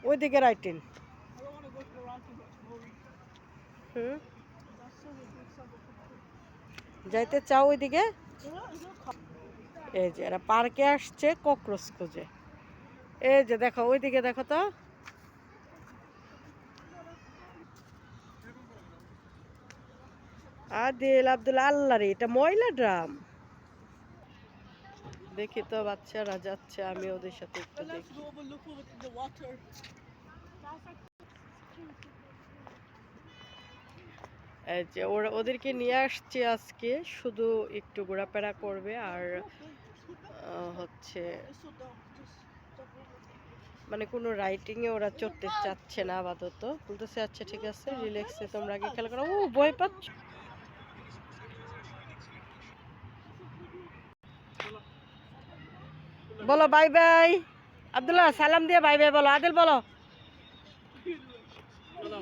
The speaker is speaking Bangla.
ওইদিকে রাইটিন। হুম, যাইতে চাও ওইদিকে? এই যে এরা পার্কে আসছে ককরোচ খুঁজে। এই যে দেখো ওইদিকে দেখো তো। আদিল আব্দুল আল্লাহ রে, এটা ময়লা ড্রাম। দেখি তো বাচ্চারা যাচ্ছে, আমি ওদের সাথে একটু দেখি। এই যে ওদেরকে নিয়ে আসছে আজকে, শুধু একটু ঘোরাফেরা করবে আর হচ্ছে মানে কোনো রাইটিং এ ওরা চড়তে চাচ্ছে না আপাতত। বলতেছে আচ্ছা ঠিক আছে, রিল্যাক্সে তোমরা আগে খেলা করো। ও ভয় পাচ্ছ। বলো বাই বাই। আব্দুল্লাহ সালাম দিয়ে বাই বাই বলো। আদিল বলো। বলো